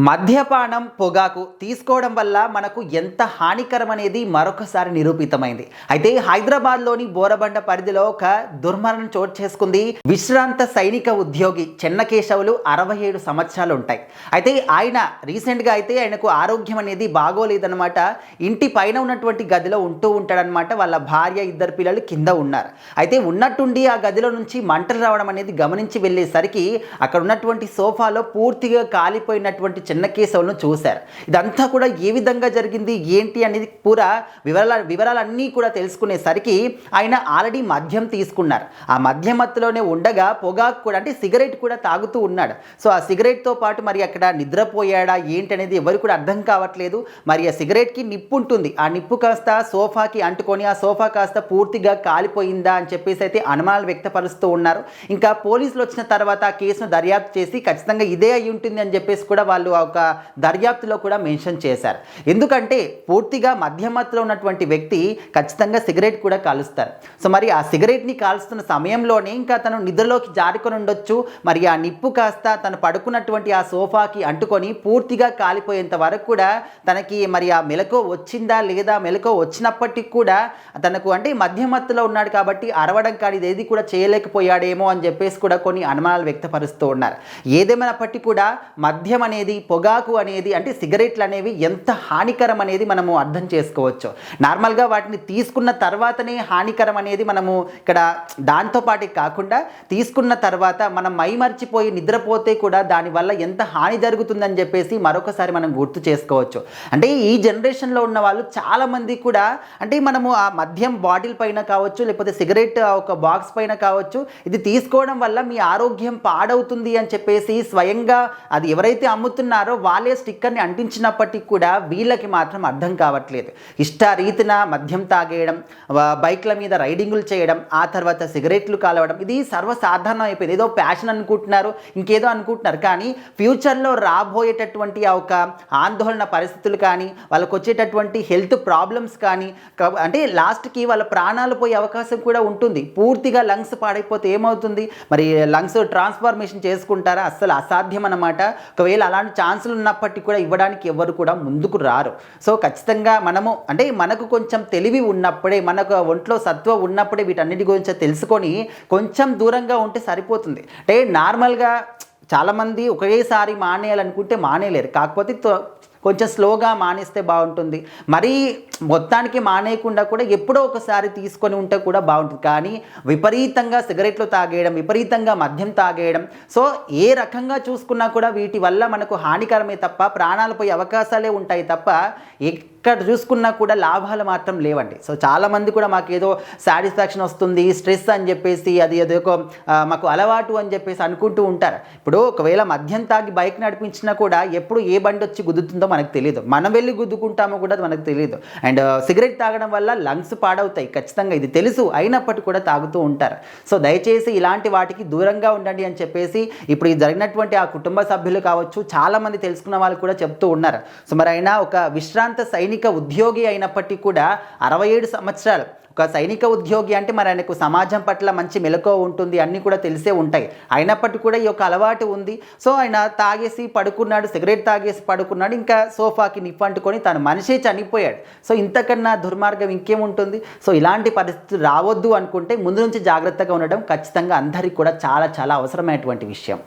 మద్యపానం, పొగాకు తీసుకోవడం వల్ల మనకు ఎంత హానికరం అనేది మరొకసారి నిరూపితమైంది. అయితే హైదరాబాద్లోని బోరబండ పరిధిలో ఒక దుర్మరణం చోటు చేసుకుంది. విశ్రాంత సైనిక ఉద్యోగి చెన్నకేశవులు 67 సంవత్సరాలు ఉంటాయి. అయితే ఆయన రీసెంట్గా అయితే ఆయనకు ఆరోగ్యం అనేది బాగోలేదన్నమాట. ఇంటి పైన ఉన్నటువంటి గదిలో ఉంటూ ఉంటాడనమాట. వాళ్ళ భార్య, 2 పిల్లలు కింద ఉన్నారు. అయితే ఉన్నట్టుండి ఆ గదిలో నుంచి మంటలు రావడం అనేది గమనించి వెళ్ళేసరికి అక్కడ ఉన్నటువంటి సోఫాలో పూర్తిగా కాలిపోయినటువంటి చెన్నకేశవులను చూశారు. ఇదంతా కూడా ఏ విధంగా జరిగింది ఏంటి అనేది పూరా వివరాలన్నీ కూడా తెలుసుకునేసరికి ఆయన ఆల్రెడీ మద్యం తీసుకున్నారు. ఆ మద్యం మత్తులోనే ఉండగా పొగాకు కూడా అంటే సిగరెట్ కూడా తాగుతూ ఉన్నాడు. సో ఆ సిగరెట్తో పాటు మరి అక్కడ నిద్రపోయాడా ఏంటి అనేది ఎవరు కూడా అర్థం కావట్లేదు. మరి ఆ సిగరెట్కి నిప్పు ఉంటుంది. ఆ నిప్పు కాస్త సోఫాకి అంటుకొని ఆ సోఫా కాస్త పూర్తిగా కాలిపోయిందా అని చెప్పేసి అయితే అనుమానాలు వ్యక్తపరుస్తూ ఉన్నారు. ఇంకా పోలీసులు వచ్చిన తర్వాత ఆ కేసును దర్యాప్తు చేసి ఖచ్చితంగా ఇదే అయి ఉంటుంది అని చెప్పేసి కూడా వాళ్ళు ఒక దర్యాప్తులో కూడా మెన్షన్ చేశారు. ఎందుకంటే పూర్తిగా మధ్యమత్తులో ఉన్నటువంటి వ్యక్తి ఖచ్చితంగా సిగరెట్ కూడా కాలుస్తారు. సో మరి ఆ సిగరెట్ని కాలుస్తున్న సమయంలోనే ఇంకా తను నిద్రలోకి జారుకొని ఉండొచ్చు. మరి ఆ నిప్పు కాస్త తను పడుకున్నటువంటి ఆ సోఫాకి అంటుకొని పూర్తిగా కాలిపోయేంత వరకు కూడా తనకి మరి ఆ మెలకువ వచ్చిందా లేదా, మెలకువ వచ్చినప్పటికీ కూడా తనకు అంటే మధ్యమత్తులో ఉన్నాడు కాబట్టి అరవడం కానీ ఇదేది కూడా చేయలేకపోయాడేమో అని చెప్పేసి కూడా కొన్ని అనుమానాలు వ్యక్తపరుస్తూ ఉన్నారు. ఏదేమైనప్పటికీ కూడా మద్యం అనేది, పొగాకు అనేది అంటే సిగరెట్లు అనేవి ఎంత హానికరం అనేది మనము అర్థం చేసుకోవచ్చు. నార్మల్గా వాటిని తీసుకున్న తర్వాతనే హానికరం అనేది మనము ఇక్కడ దాంతోపాటు కాకుండా తీసుకున్న తర్వాత మనం మైమర్చిపోయి నిద్రపోతే కూడా దానివల్ల ఎంత హాని జరుగుతుందని చెప్పేసి మరొకసారి మనం గుర్తు చేసుకోవచ్చు. అంటే ఈ జనరేషన్లో ఉన్న వాళ్ళు చాలామంది కూడా అంటే మనము ఆ మద్యం బాటిల్ పైన కావచ్చు, లేకపోతే సిగరెట్ ఒక బాక్స్ పైన కావచ్చు, ఇది తీసుకోవడం వల్ల మీ ఆరోగ్యం పాడవుతుంది అని చెప్పేసి స్వయంగా అది ఎవరైతే అమ్ముతున్నారో వాళ్ళే స్టిక్కర్ని అంటించినప్పటికీ కూడా వీళ్ళకి మాత్రం అర్థం కావట్లేదు. ఇష్టారీతిన మద్యం తాగేయడం, బైక్ల మీద రైడింగులు చేయడం, ఆ తర్వాత సిగరెట్లు కాలవడం ఇది సర్వసాధారణం అయిపోయింది. ఏదో ప్యాషన్ అనుకుంటున్నారు, ఇంకేదో అనుకుంటున్నారు. కానీ ఫ్యూచర్లో రాబోయేటటువంటి ఆ ఒక ఆందోళన పరిస్థితులు కానీ, వాళ్ళకు వచ్చేటటువంటి హెల్త్ ప్రాబ్లమ్స్ కానీ అంటే లాస్ట్కి వాళ్ళ ప్రాణాలు పోయే అవకాశం కూడా ఉంటుంది. పూర్తిగా లంగ్స్ పాడైపోతే ఏమవుతుంది? మరి లంగ్స్ ట్రాన్స్ఫార్మేషన్ చేసుకుంటారా? అస్సలు అసాధ్యం అన్నమాట. ఒకవేళ అలాంటి ఛాన్సులు ఉన్నప్పటికీ కూడా ఇవ్వడానికి ఎవరు కూడా ముందుకు రారు. సో ఖచ్చితంగా మనము అంటే మనకు కొంచెం తెలివి ఉన్నప్పుడే, మనకు ఒంట్లో సత్వ ఉన్నప్పుడే వీటన్నిటి గురించి తెలుసుకొని కొంచెం దూరంగా ఉంటే సరిపోతుంది. అంటే నార్మల్గా చాలామంది ఒకేసారి మానేయాలనుకుంటే మానేయలేరు. కాకపోతే కొంచెం స్లోగా మానేస్తే బాగుంటుంది. మరీ మొత్తానికి మానేయకుండా కూడా ఎప్పుడో ఒకసారి తీసుకొని ఉంటే కూడా బాగుంటుంది. కానీ విపరీతంగా సిగరెట్లు తాగేయడం, విపరీతంగా మద్యం తాగేయడం, సో ఏ రకంగా చూసుకున్నా కూడా వీటి వల్ల మనకు హానికరమే తప్ప ప్రాణాలు పోయే అవకాశాలే ఉంటాయి తప్ప ఎక్కడ చూసుకున్నా కూడా లాభాలు మాత్రం లేవండి. సో చాలామంది కూడా మాకు ఏదో సాటిస్ఫాక్షన్ వస్తుంది, స్ట్రెస్ అని చెప్పేసి అది ఏదో మాకు అలవాటు అని చెప్పేసి అనుకుంటూ ఉంటారు. ఇప్పుడు ఒకవేళ మద్యం తాగి బైక్ నడిపించినా కూడా ఎప్పుడు ఏ బండి వచ్చి గుద్దుతుందో మనకు తెలియదు. మనం వెళ్ళి గుద్దుకుంటామో కూడా మనకు తెలియదు. అండ్ సిగరెట్ తాగడం వల్ల లంగ్స్ పాడవుతాయి ఖచ్చితంగా, ఇది తెలుసు. అయినప్పటికీ కూడా తాగుతూ ఉంటారు. సో దయచేసి ఇలాంటి వాటికి దూరంగా ఉండండి అని చెప్పేసి ఇప్పుడు జరిగినటువంటి ఆ కుటుంబ సభ్యులు కావచ్చు, చాలామంది తెలుసుకున్న వాళ్ళు కూడా చెప్తూ ఉన్నారు. సో మరి అయినా ఒక విశ్రాంత సైనిక ఉద్యోగి అయినప్పటికీ కూడా 67 సంవత్సరాలు ఒక సైనిక ఉద్యోగి అంటే మరి ఆయనకు సమాజం పట్ల మంచి మెలకువ ఉంటుంది, అన్నీ కూడా తెలిసే ఉంటాయి. అయినప్పటికీ కూడా ఈ యొక్క అలవాటు ఉంది. సో ఆయన తాగేసి పడుకున్నాడు, సిగరెట్ తాగేసి పడుకున్నాడు, ఇంకా సోఫాకి నిప్పంటుకొని తను మనిషే చనిపోయాడు. సో ఇంతకన్నా దుర్మార్గం ఇంకేముంటుంది? సో ఇలాంటి పరిస్థితులు రావద్దు అనుకుంటే ముందు నుంచి జాగ్రత్తగా ఉండడం ఖచ్చితంగా అందరికీ కూడా చాలా చాలా అవసరమైనటువంటి విషయం.